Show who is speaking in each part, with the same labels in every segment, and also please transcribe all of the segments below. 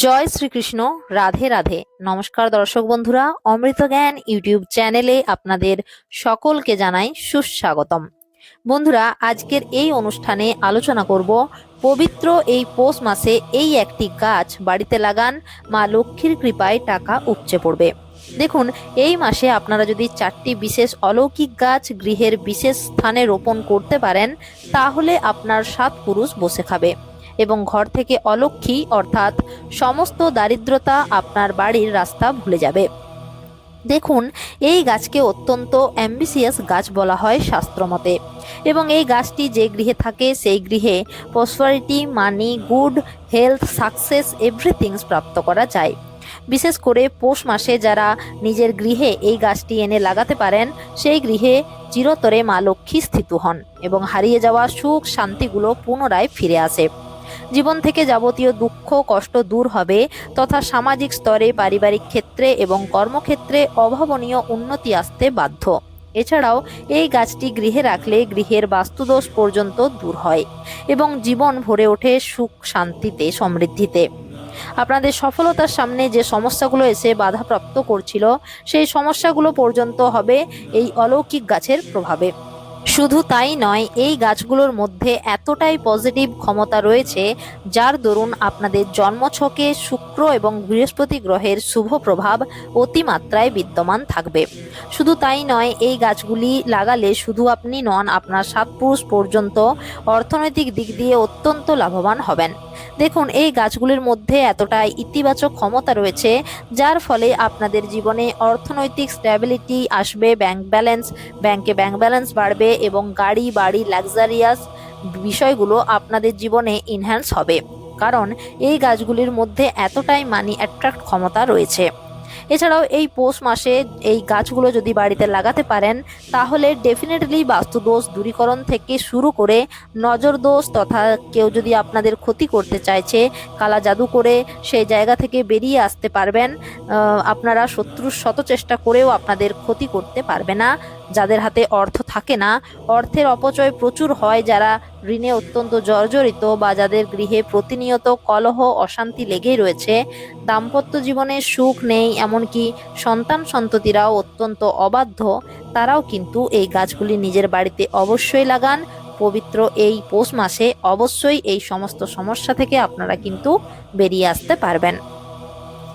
Speaker 1: জয় শ্রীকৃষ্ণ। রাধে রাধে। নমস্কার দর্শক বন্ধুরা, অমৃত জ্ঞান ইউটিউব চ্যানেলে আপনাদের সকলকে জানাই সুস্বাগতম। বন্ধুরা, আজকের এই অনুষ্ঠানে আলোচনা করব পবিত্র এই পৌষ মাসে এই একটি গাছ বাড়িতে লাগান, মা লক্ষ্মীর কৃপায় টাকা উপচে পড়বে। দেখুন, এই মাসে আপনারা যদি 4টি বিশেষ অলৌকিক গাছ গৃহের বিশেষ স্থানে রোপণ করতে পারেন, তাহলে আপনার 7 পুরুষ বসে খাবে এবং ঘর থেকে অলক্ষ্মী অর্থাৎ সমস্ত দারিদ্রতা আপনার বাড়ির রাস্তা ভুলে যাবে। দেখুন, এই গাছকে অত্যন্ত অ্যাম্বিসিয়াস গাছ বলা হয় শাস্ত্রমতে, এবং এই গাছটি যে গৃহে থাকে সেই গৃহে প্রসপারিটি, মানি, গুড হেলথ, সাকসেস এভরিথিংস প্রাপ্ত করা যায়। বিশেষ করে পৌষ মাসে যারা নিজের গৃহে এই গাছটি এনে লাগাতে পারেন, সেই গৃহে চিরতরে মা লক্ষ্মী স্থিত হন এবং হারিয়ে যাওয়া সুখ শান্তিগুলো পুনরায় ফিরে আসে। জীবন থেকে যাবতীয় দুঃখ কষ্ট দূর হবে তথা সামাজিক স্তরে, পারিবারিক ক্ষেত্রে এবং কর্মক্ষেত্রে অভাবনীয় উন্নতি আসতে বাধ্য। এছাড়াও এই গাছটি গৃহে রাখলে গৃহের বাস্তুদোষ পর্যন্ত দূর হয় এবং জীবন ভরে ওঠে সুখ শান্তিতে, সমৃদ্ধিতে। আপনাদের সফলতার সামনে যে সমস্যাগুলো এসে বাধাপ্রাপ্ত করছিল, সেই সমস্যাগুলো পর্যন্ত হবে এই অলৌকিক গাছের প্রভাবে। শুধু তাই নয়, এই গাছগুলোর মধ্যে এতটাই পজিটিভ ক্ষমতা রয়েছে যার দরুন আপনাদের জন্মছকে শুক্র এবং বৃহস্পতি গ্রহের শুভ প্রভাব অতিমাত্রায় বিদ্যমান থাকবে। শুধু তাই নয়, এই গাছগুলি লাগালে শুধু আপনি নন, আপনার 7 পুরুষ পর্যন্ত অর্থনৈতিক দিক দিয়ে অত্যন্ত লাভবান হবেন। দেখুন, এই গাছগুলির মধ্যে এতটাই ইতিবাচক ক্ষমতা রয়েছে যার ফলে আপনাদের জীবনে অর্থনৈতিক স্ট্যাবিলিটি আসবে, ব্যাংকে ব্যাংক ব্যালেন্স বাড়বে এবং গাড়ি বাড়ি লাক্সারিয়াস বিষয়গুলো আপনাদের জীবনে ইনহ্যান্স হবে, কারণ এই গাছগুলির মধ্যে এতটাই মানি অ্যাট্রাক্ট ক্ষমতা রয়েছে। এছাড়াও এই পৌষ মাসে এই গাছগুলো যদি বাড়িতে লাগাতে পারেন, তাহলে ডেফিনেটলি বাস্তুদোষ দূরীকরণ থেকে শুরু করে নজর দোষ তথা কেউ যদি আপনাদের ক্ষতি করতে চাইছে কালা জাদু করে, সেই জায়গা থেকে বেরিয়ে আসতে পারবেন। আপনারা শত্রুর শত চেষ্টা করেও আপনাদের ক্ষতি করতে পারবে না। যাদের হাতে অর্থ থাকে না, অর্থের অপচয় প্রচুর হয়, যারা ঋণে অত্যন্ত জর্জরিত বা যাদের গৃহে প্রতিনিয়ত কলহ অশান্তি লেগেই রয়েছে, দাম্পত্য জীবনে সুখ নেই, এমনকি সন্তান সন্ততিরাও অত্যন্ত অবাধ্য, তারাও কিন্তু এই গাছগুলি নিজের বাড়িতে অবশ্যই লাগান। পবিত্র এই পৌষ মাসে অবশ্যই এই সমস্ত সমস্যা থেকে আপনারা কিন্তু বেরিয়ে আসতে পারবেন।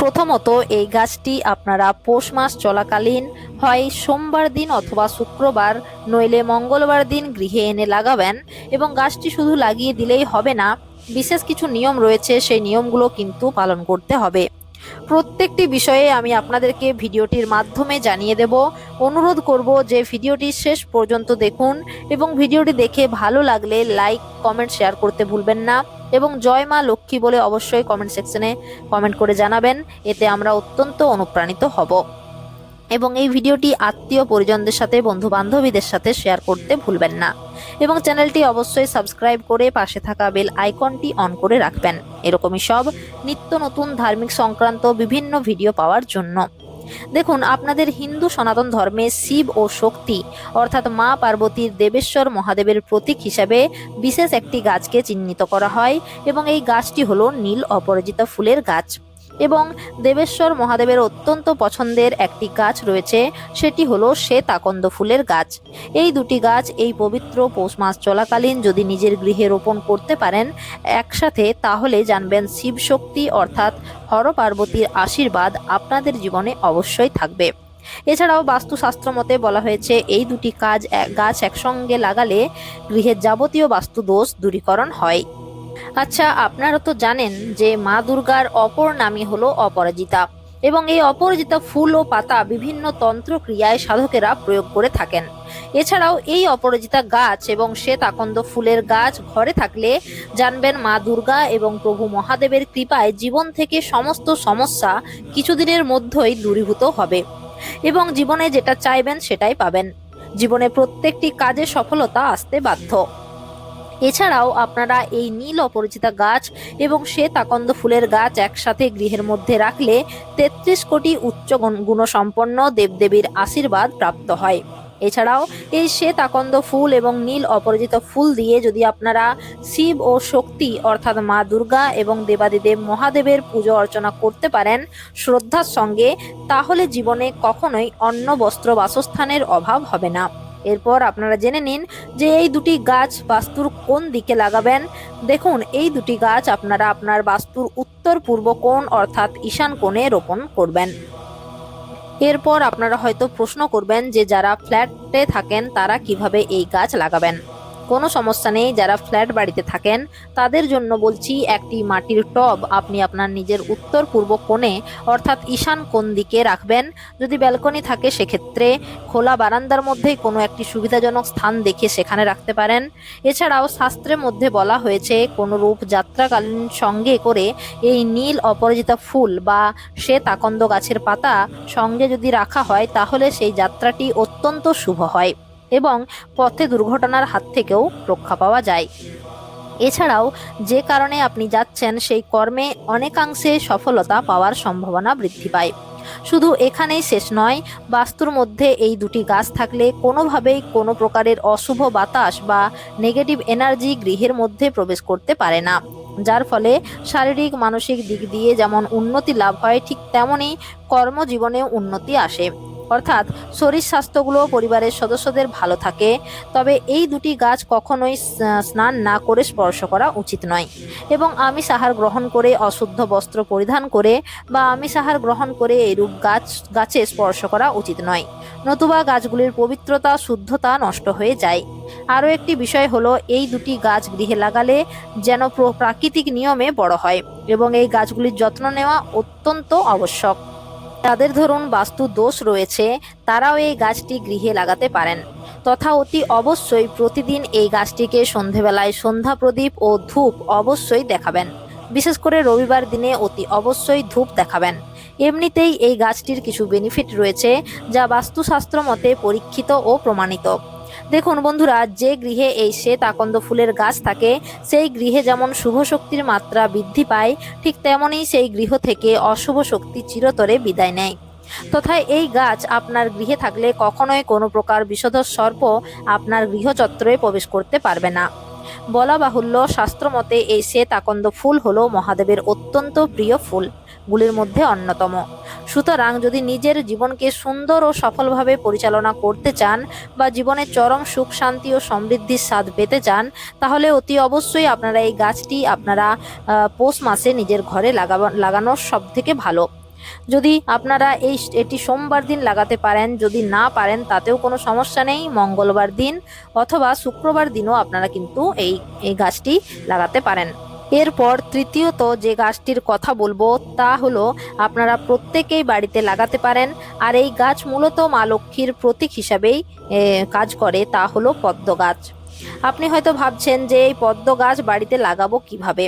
Speaker 1: প্রথমত, এই গাছটি আপনারা পৌষ মাস চলাকালীন হয় সোমবার দিন অথবা শুক্রবার নইলে মঙ্গলবার দিন গৃহে এনে লাগাবেন, এবং গাছটি শুধু লাগিয়ে দিলেই হবে না, বিশেষ কিছু নিয়ম রয়েছে, সেই নিয়মগুলো কিন্তু পালন করতে হবে। প্রত্যেকটি বিষয়ে আমি আপনাদেরকে ভিডিওটির মাধ্যমে জানিয়ে দেব। অনুরোধ করব যে ভিডিওটি শেষ পর্যন্ত দেখুন এবং ভিডিওটি দেখে ভালো লাগলে লাইক কমেন্ট শেয়ার করতে ভুলবেন না, এবং জয় মা লক্ষ্মী বলে অবশ্যই কমেন্ট সেকশনে কমেন্ট করে জানাবেন, এতে আমরা অত্যন্ত অনুপ্রাণিত হব। এবং এই ভিডিওটি আত্মীয় পরিজনদের সাথে, বন্ধু বান্ধবীদের সাথে শেয়ার করতে ভুলবেন না, এবং চ্যানেলটি অবশ্যই সাবস্ক্রাইব করে পাশে থাকা বেল আইকনটি অন করে রাখবেন এরকমই সব নিত্য নতুন ধার্মিক সংক্রান্ত বিভিন্ন ভিডিও পাওয়ার জন্য। দেখুন, আপনাদের হিন্দু সনাতন ধর্মে শিব ও শক্তি অর্থাৎ মা পার্বতীর দেবেশ্বর মহাদেবের প্রতীক হিসাবে বিশেষ একটি গাছকে চিহ্নিত করা হয়, এবং এই গাছটি হলো নীল অপরাজিতা ফুলের গাছ। এবং দেবেশ্বর মহাদেবের অত্যন্ত পছন্দের একটি গাছ রয়েছে, সেটি হলো শ্বেত আকন্দ ফুলের গাছ। এই দুটি গাছ এই পবিত্র পৌষ মাস চলাকালীন যদি নিজের গৃহে রোপণ করতে পারেন একসাথে, তাহলে জানবেন শিব শক্তি অর্থাৎ হর পার্বতীর আশীর্বাদ আপনাদের জীবনে অবশ্যই থাকবে। এছাড়াও বাস্তুশাস্ত্র মতে বলা হয়েছে, এই দুটি গাছ একসঙ্গে লাগালে গৃহের যাবতীয় বাস্তু দোষ দূরীকরণ হয়। আচ্ছা, আপনারা তো জানেন যে মা দুর্গার অপর নামই হলো অপরাজিতা, এবং এই অপরাজিতা ফুল ও পাতা বিভিন্ন তন্ত্র ক্রিয়ায় সাধকেরা প্রয়োগ করে থাকেন। এছাড়াও এই অপরাজিতা গাছ এবং শ্বেত আকন্দ ফুলের গাছ ঘরে থাকলে জানবেন মা দুর্গা এবং প্রভু মহাদেবের কৃপায় জীবন থেকে সমস্ত সমস্যা কিছুদিনের মধ্যেই দূরীভূত হবে, এবং জীবনে যেটা চাইবেন সেটাই পাবেন। জীবনে প্রত্যেকটি কাজে সফলতা আসতে বাধ্য। এছাড়াও আপনারা এই নীল অপরাজিতা গাছ এবং শ্বেত আকন্দ ফুলের গাছ একসাথে গৃহের মধ্যে রাখলে 33 কোটি উচ্চ গুণসম্পন্ন দেবদেবীর আশীর্বাদ প্রাপ্ত হয়। এছাড়াও এই শ্বেত আকন্দ ফুল এবং নীল অপরাজিত ফুল দিয়ে যদি আপনারা শিব ও শক্তি অর্থাৎ মা দুর্গা এবং দেবাদিদেব মহাদেবের পুজো অর্চনা করতে পারেন শ্রদ্ধার সঙ্গে, তাহলে জীবনে কখনোই অন্ন বস্ত্র বাসস্থানের অভাব হবে না। এরপর আপনারা জেনে নিন যে এই দুটি গাছ বাস্তুর কোন দিকে লাগাবেন। দেখুন, এই দুটি গাছ আপনারা আপনার বাস্তুর উত্তর পূর্ব কোণ অর্থাৎ ঈশান কোণে রোপণ করবেন। এরপর আপনারা হয়তো প্রশ্ন করবেন যে যারা ফ্ল্যাটে থাকেন তারা কিভাবে এই গাছ লাগাবেন। কোনো সমস্যা নেই, যারা ফ্ল্যাট বাড়িতে থাকেন তাদের জন্য বলছি, একটি মাটির টব আপনি আপনার নিজের উত্তর পূর্ব কোণে অর্থাৎ ঈশান কোণ দিকে রাখবেন। যদি ব্যালকনি থাকে সেক্ষেত্রে খোলা বারান্দার মধ্যেই কোনো একটি সুবিধাজনক স্থান দেখে সেখানে রাখতে পারেন। এছাড়াও শাস্ত্রের মধ্যে বলা হয়েছে কোনো রূপ যাত্রাকালীন সঙ্গে করে এই নীল অপরাজিতা ফুল বা শ্বেত আকন্দ গাছের পাতা সঙ্গে যদি রাখা হয় তাহলে সেই যাত্রাটি অত্যন্ত শুভ হয় এবং পথে দুর্ঘটনার হাত থেকেও রক্ষা পাওয়া যায়। এছাড়াও যে কারণে আপনি যাচ্ছেন সেই কর্মে অনেকাংশে সফলতা পাওয়ার সম্ভাবনা বৃদ্ধি পায়। শুধু এখানেই শেষ নয়, বাস্তুর মধ্যে এই দুটি গাছ থাকলে কোনোভাবেই কোনো প্রকারের অশুভ বাতাস বা নেগেটিভ এনার্জি গৃহের মধ্যে প্রবেশ করতে পারে না, যার ফলে শারীরিক মানসিক দিক দিয়ে যেমন উন্নতি লাভ হয় ঠিক তেমনই কর্মজীবনেও উন্নতি আসে। অর্থাৎ শরীর স্বাস্থ্যগুলো পরিবারের সদস্যদের ভালো থাকে। তবে এই দুটি গাছ কখনোই স্নান না করে স্পর্শ করা উচিত নয় এবং আমিষ আহার গ্রহণ করে অশুদ্ধ বস্ত্র পরিধান করে বা আমিষ আহার গ্রহণ করে এরূপ গাছে স্পর্শ করা উচিত নয়, নতুবা গাছগুলির পবিত্রতা শুদ্ধতা নষ্ট হয়ে যায়। আরও একটি বিষয় হলো, এই দুটি গাছ গৃহে লাগালে যেন প্রাকৃতিক নিয়মে বড় হয় এবং এই গাছগুলির যত্ন নেওয়া অত্যন্ত আবশ্যক। যাদের ধরুন বাস্তু দোষ রয়েছে তারাও এই গাছটি গৃহে লাগাতে পারেন, তথা অতি অবশ্যই প্রতিদিন এই গাছটিকে সন্ধেবেলায় সন্ধ্যা প্রদীপ ও ধূপ অবশ্যই দেখাবেন। বিশেষ করে রবিবার দিনে অতি অবশ্যই ধূপ দেখাবেন। এমনিতেই এই গাছটির কিছু বেনিফিট রয়েছে যা বাস্তুশাস্ত্র মতে পরীক্ষিত ও প্রমাণিত। দেখুন বন্ধুরা, যে গৃহে এই শ্বেত আকন্দ ফুলের গাছ থাকে সেই গৃহে যেমন শুভ শক্তির মাত্রা বৃদ্ধি পায়, ঠিক তেমনই সেই গৃহ থেকে অশুভ শক্তি চিরতরে বিদায় নেয়। তথা এই গাছ আপনার গৃহে থাকলে কখনোই কোনো প্রকার বিষধর সর্প আপনার গৃহচত্বরে প্রবেশ করতে পারবে না। বলা বাহুল্য, শাস্ত্রমতে এই শ্বেত আকন্দ ফুল হলো মহাদেবের অত্যন্ত প্রিয় ফুলগুলির মধ্যে অন্যতম। সুতরাং যদি নিজের জীবনকে সুন্দর ও সফলভাবে পরিচালনা করতে চান বা জীবনে চরম সুখ শান্তি ও সমৃদ্ধির স্বাদ পেতে চান, তাহলে অতি অবশ্যই আপনারা এই গাছটি আপনারা পৌষ মাসে নিজের ঘরে লাগানোর সব থেকে ভালো। যদি আপনারা এটি সোমবার দিন লাগাতে পারেন, যদি না পারেন তাতেও কোনো সমস্যা নেই, মঙ্গলবার দিন অথবা শুক্রবার দিনও আপনারা কিন্তু এই গাছটি লাগাতে পারেন। এরপর তৃতীয়ত যে গাছটির কথা বলবো তা হলো আপনারা প্রত্যেকেই বাড়িতে লাগাতে পারেন, আর এই গাছ মূলত মা লক্ষ্মীর প্রতীক হিসাবেই কাজ করে, তা হলো পদ্ম গাছ। আপনি হয়তো ভাবছেন যে এই পদ্ম গাছ বাড়িতে লাগাবো কিভাবে।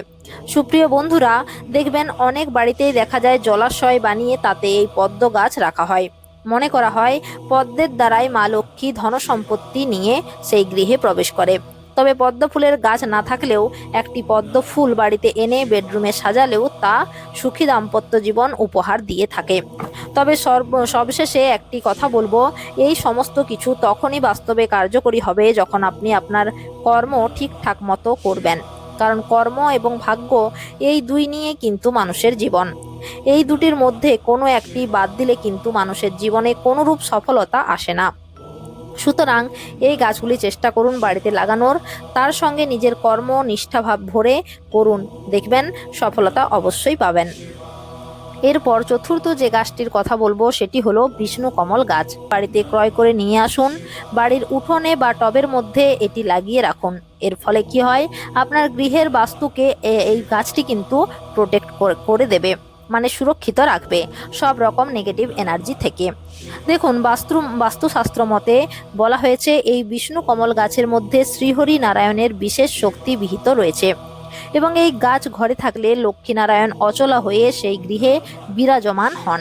Speaker 1: সুপ্রিয় বন্ধুরা, দেখবেন অনেক বাড়িতেই দেখা যায় জলাশয় বানিয়ে তাতে এই পদ্ম গাছ রাখা হয়। মনে করা হয় পদ্মের দ্বারাই মা লক্ষ্মী ধন সম্পত্তি নিয়ে সেই গৃহে প্রবেশ করে। তবে পদ্ম ফুলের গাছ না থাকলেও একটি পদ্ম ফুল বাড়িতে এনে বেডরুমে সাজালেও তা সুখী দাম্পত্য জীবন উপহার দিয়ে থাকে। তবে সবশেষে একটি কথা বলবো, এই সমস্ত কিছু তখনই বাস্তবে কার্যকরী হবে যখন আপনি আপনার কর্ম ঠিকঠাক মতো করবেন, কারণ কর্ম এবং ভাগ্য এই দুই নিয়ে কিন্তু মানুষের জীবন। এই দুটির মধ্যে কোনো একটি বাদ দিলে কিন্তু মানুষের জীবনে কোনোরূপ সফলতা আসে না। সুতরাং এই গাছগুলি চেষ্টা করুন বাড়িতে লাগানোর, তার সঙ্গে নিজের কর্ম নিষ্ঠাভাব ভরে করুন, দেখবেন সফলতা অবশ্যই পাবেন। এরপর চতুর্থ যে গাছটির কথা বলবো সেটি হলো বিষ্ণু কমল গাছ। বাড়িতে ক্রয় করে নিয়ে আসুন, বাড়ির উঠোনে বা টবের মধ্যে এটি লাগিয়ে রাখুন। এর ফলে কি হয়, আপনার গৃহের বাস্তুকে এই গাছটি কিন্তু প্রোটেক্ট করে দেবে, মানে সুরক্ষিত রাখবে সব রকম নেগেটিভ এনার্জি থেকে। দেখুন, বাস্তুশাস্ত্র মতে বলা হয়েছে এই বিষ্ণু কমল গাছের মধ্যে শ্রীহরি নারায়ণের বিশেষ শক্তি বিহিত রয়েছে এবং এই গাছ ঘরে থাকলে লক্ষ্মীনারায়ণ অচলা হয়ে সেই গৃহে বিরাজমান হন।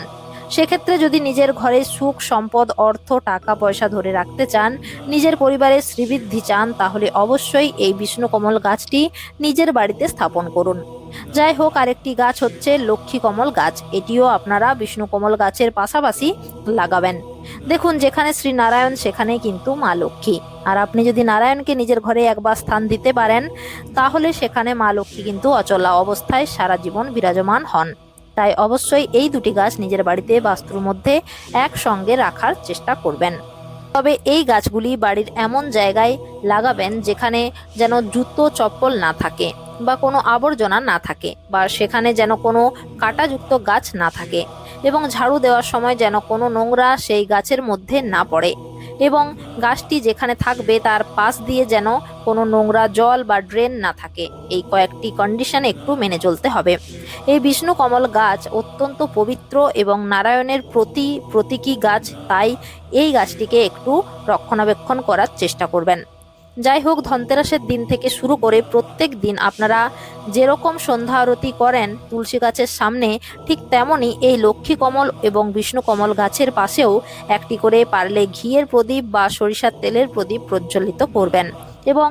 Speaker 1: সেক্ষেত্রে যদি নিজের ঘরে সুখ সম্পদ অর্থ টাকা পয়সা ধরে রাখতে চান, নিজের পরিবারের শ্রীবৃদ্ধি চান, তাহলে অবশ্যই এই বিষ্ণুকমল গাছটি নিজের বাড়িতে স্থাপন করুন। যাই হোক, আরেকটি গাছ হচ্ছে লক্ষ্মী কমল গাছ। এটিও আপনারা বিষ্ণুকমল গাছের পাশাপাশি লাগাবেন। দেখুন, যেখানে শ্রী নারায়ণ সেখানেই কিন্তু মা লক্ষ্মী। আর আপনি যদি নারায়ণকে নিজের ঘরে একবার স্থান দিতে পারেন, তাহলে সেখানে মা লক্ষ্মী কিন্তু অচলা অবস্থায় সারা জীবন বিরাজমান হন। তাই অবশ্যই এই দুটি গাছ নিজের বাড়িতে বাস্তুর মধ্যে একসঙ্গে রাখার চেষ্টা করবেন। তবে এই গাছগুলি বাড়ির এমন জায়গায় লাগাবেন যেখানে যেন জুতো চপ্পল না থাকে, বা কোনো আবর্জনা না থাকে, বা সেখানে যেন কোনো কাঁটাযুক্ত গাছ না থাকে, এবং ঝাড়ু দেওয়ার সময় যেন কোনো নোংরা সেই গাছের মধ্যে না পড়ে, এবং গাছটি যেখানে থাকবে তার পাশ দিয়ে যেন কোনো নোংরা জল বা ড্রেন না থাকে। এই কয়েকটি কন্ডিশন একটু মেনে চলতে হবে। এই বিষ্ণু কমল গাছ অত্যন্ত পবিত্র এবং নারায়ণের প্রতীকী গাছ, তাই এই গাছটিকে একটু রক্ষণাবেক্ষণ করার চেষ্টা করবেন। যাই হোক, ধনতেরাসের দিন থেকে শুরু করে প্রত্যেক দিন আপনারা যেরকম সন্ধ্যা আরতি করেন তুলসী গাছের সামনে, ঠিক তেমনই এই লক্ষ্মী কমল এবং বিষ্ণু কমল গাছের পাশেও একটি করে পারলে ঘিয়ের প্রদীপ বা সরিষার তেলের প্রদীপ প্রজ্বলিত করবেন, এবং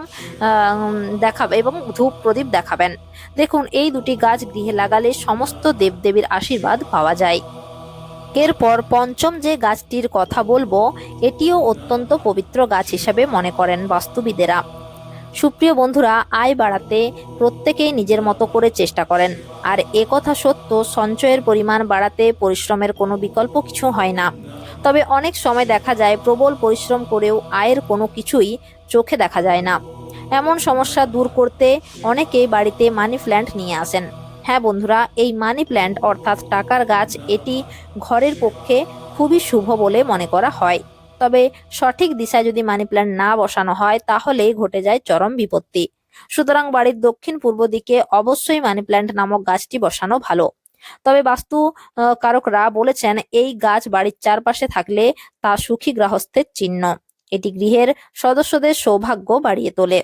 Speaker 1: দেখাবে এবং ধূপ প্রদীপ দেখাবেন। দেখুন, এই দুটি গাছ গৃহে লাগালে সমস্ত দেবদেবীর আশীর্বাদ পাওয়া যায়। এরপর পঞ্চম যে গাছটির কথা বলবো, এটিও অত্যন্ত পবিত্র গাছ হিসাবে মনে করেন বাস্তুবিদেরা। সুপ্রিয় বন্ধুরা, আয় বাড়াতে প্রত্যেকেই নিজের মতো করে চেষ্টা করেন, আর কথা সত্য, সঞ্চয়ের পরিমাণ বাড়াতে পরিশ্রমের কোনো বিকল্প কিছু হয় না। তবে অনেক সময় দেখা যায় প্রবল পরিশ্রম করেও আয়ের কোনো কিছুই চোখে দেখা যায় না। এমন সমস্যা দূর করতে অনেকেই বাড়িতে মানি প্ল্যান্ট নিয়ে আসেন। হ্যাঁ বন্ধুরা, এই মানি প্ল্যান্ট অর্থাৎ টাকার গাছ, এটি ঘরের পক্ষে খুবই শুভ বলে মনে করা হয়। তবে সঠিক দিশায় যদি মানি প্ল্যান্ট না বসানো হয়, তাহলেই ঘটে যায় চরম বিপত্তি। সুতরাং বাড়ির দক্ষিণ পূর্ব দিকে অবশ্যই মানি প্ল্যান্ট নামক গাছটি বসানো ভালো। তবে বাস্তু কারকরা বলেছেন, এই গাছ বাড়ির চারপাশে থাকলে তা সুখী গৃহস্থের চিহ্ন। এটি গৃহের সদস্যদের সৌভাগ্য বাড়িয়ে তোলে।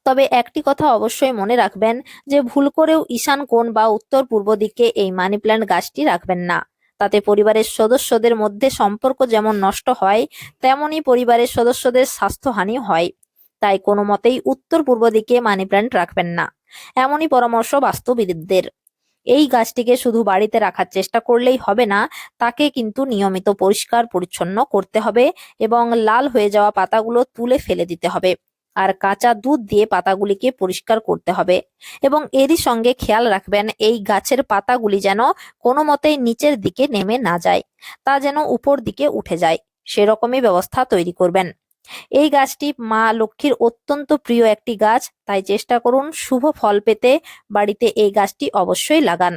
Speaker 1: তবে একটি কথা অবশ্যই মনে রাখবেন, যে ভুল করেও ঈশান কোণ বা উত্তর পূর্ব দিকে এই মানি প্ল্যান্ট গাছটি রাখবেন না। তাতে পরিবারের সদস্যদের মধ্যে সম্পর্ক যেমন নষ্ট হয়, তেমনি পরিবারের সদস্যদের স্বাস্থ্যহানি হয়। তাই কোনো মতেই উত্তর পূর্ব দিকে মানি প্ল্যান্ট রাখবেন না, এমনই পরামর্শ বাস্তুবিদদের। এই গাছটিকে শুধু বাড়িতে রাখার চেষ্টা করলেই হবে না, তাকে কিন্তু নিয়মিত পরিষ্কার পরিচ্ছন্ন করতে হবে, এবং লাল হয়ে যাওয়া পাতাগুলো তুলে ফেলে দিতে হবে। আর কাঁচা দুধ দিয়ে পাতাগুলিকে পরিষ্কার করতে হবে, এবং এরই সঙ্গে খেয়াল রাখবেন এই গাছের পাতাগুলি যেন কোনো মতেই নিচের দিকে নেমে না যায়, তা যেন উপর দিকে উঠে যায়, সেরকমই ব্যবস্থা তৈরি করবেন। এই গাছটি মা লক্ষ্মীর অত্যন্ত প্রিয় একটি গাছ, তাই চেষ্টা করুন শুভ ফল পেতে বাড়িতে এই গাছটি অবশ্যই লাগান।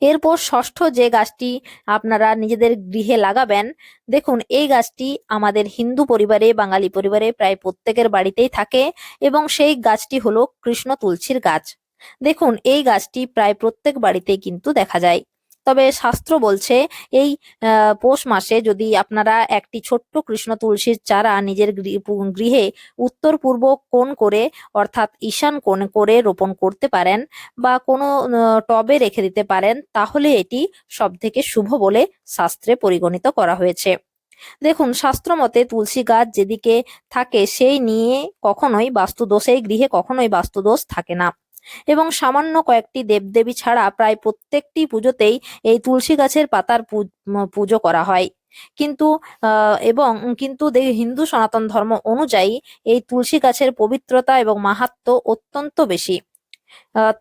Speaker 1: এরপর ষষ্ঠ যে গাছটি আপনারা নিজেদের গৃহে লাগাবেন, দেখুন এই গাছটি আমাদের হিন্দু পরিবারে, বাঙালি পরিবারে প্রায় প্রত্যেকের বাড়িতেই থাকে, এবং সেই গাছটি হলো কৃষ্ণ তুলসীর গাছ। দেখুন, এই গাছটি প্রায় প্রত্যেক বাড়িতেই কিন্তু দেখা যায়। তবে শাস্ত্র বলছে, এই পৌষ মাসে যদি আপনারা একটি ছোট্ট কৃষ্ণ তুলসীর চারা নিজের গৃহে উত্তর পূর্ব কোণ করে, অর্থাৎ ঈশান কোণ করে রোপণ করতে পারেন, বা কোনো টবে রেখে দিতে পারেন, তাহলে এটি সব থেকে শুভ বলে শাস্ত্রে পরিগণিত করা হয়েছে। দেখুন, শাস্ত্র মতে তুলসী গাছ যেদিকে থাকে সেই নিয়ে কখনোই বাস্তুদোষ, এই গৃহে কখনোই বাস্তুদোষ থাকে না। এবং সামান্য কয়েকটি দেবদেবী ছাড়া প্রায় প্রত্যেকটি পুজোতেই এই তুলসী গাছের পাতার পুজো করা হয়। কিন্তু হিন্দু সনাতন ধর্ম অনুযায়ী এই তুলসী গাছের পবিত্রতা এবং মাহাত্ম্য অত্যন্ত বেশি।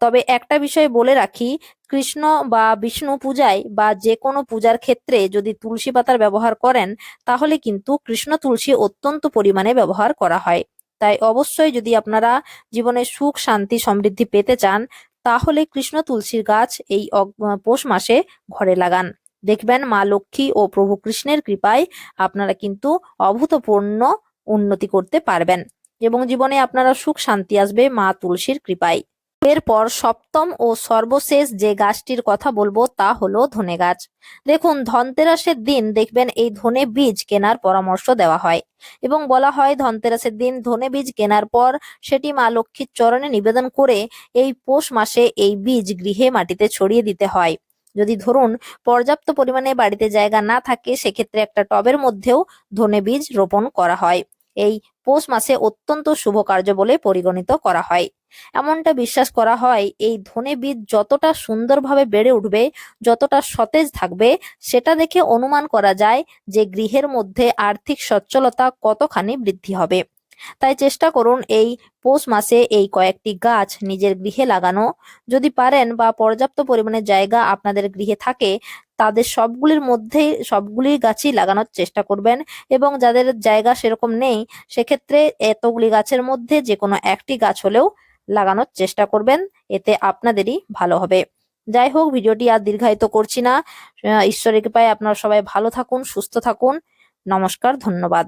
Speaker 1: তবে একটা বিষয় বলে রাখি, কৃষ্ণ বা বিষ্ণু পূজায় বা যে কোনো পূজার ক্ষেত্রে যদি তুলসী পাতার ব্যবহার করেন, তাহলে কিন্তু কৃষ্ণ তুলসী অত্যন্ত পরিমাণে ব্যবহার করা হয়। তাই অবশ্যই যদি আপনারা জীবনে সুখ শান্তি সমৃদ্ধি পেতে চান, তাহলে কৃষ্ণ তুলসীর গাছ এই পৌষ মাসে ঘরে লাগান। দেখবেন মা লক্ষ্মী ও প্রভু কৃষ্ণের কৃপায় আপনারা কিন্তু অভূতপূর্ণ উন্নতি করতে পারবেন, এবং জীবনে আপনারা সুখ শান্তি আসবে মা তুলসীর কৃপায়। এরপর সপ্তম ও সর্বশেষ যে গাছটির কথা বলবো, তা হলো ধনে গাছ। দেখুন, ধনতেরাসের দিন দেখবেন এই ধনে বীজ কেনার পরামর্শ দেওয়া হয়, এবং বলা হয় ধনতেরাসের দিন ধনে বীজ কেনার পর সেটি মা লক্ষ্মীর চরণে নিবেদন করে এই পৌষ মাসে এই বীজ গৃহে মাটিতে ছড়িয়ে দিতে হয়। যদি ধরুন পর্যাপ্ত পরিমাণে বাড়িতে জায়গা না থাকে, সেক্ষেত্রে একটা টবের মধ্যেও ধনে বীজ রোপণ করা হয়। এই পৌষ মাসে অত্যন্ত শুভ কার্য বলে পরিগণিত করা হয়। এমনটা বিশ্বাস করা হয়, এই ধনে বীজ যতটা সুন্দরভাবে বেড়ে উঠবে, যতটা সতেজ থাকবে, সেটা দেখে অনুমান করা যায় যে গৃহের মধ্যে আর্থিক সচ্ছলতা কতখানি বৃদ্ধি হবে। তাই চেষ্টা করুন এই পৌষ মাসে এই কয়েকটি গাছ নিজের গৃহে লাগানো। যদি পারেন বা পর্যাপ্ত পরিমাণে জায়গা আপনাদের গৃহে থাকে, তাদের সবগুলি গাছই লাগানোর চেষ্টা করবেন। এবং যাদের জায়গা সেরকম নেই, সেক্ষেত্রে এতগুলি গাছের মধ্যে যে কোনো একটি গাছ হলেও লাগানোর চেষ্টা করবেন, এতে আপনাদেরই ভালো হবে। যাই হোক, ভিডিওটি আর দীর্ঘায়িত করছি না। ঈশ্বরের কৃপায় আপনারা সবাই ভালো থাকুন, সুস্থ থাকুন। নমস্কার, ধন্যবাদ।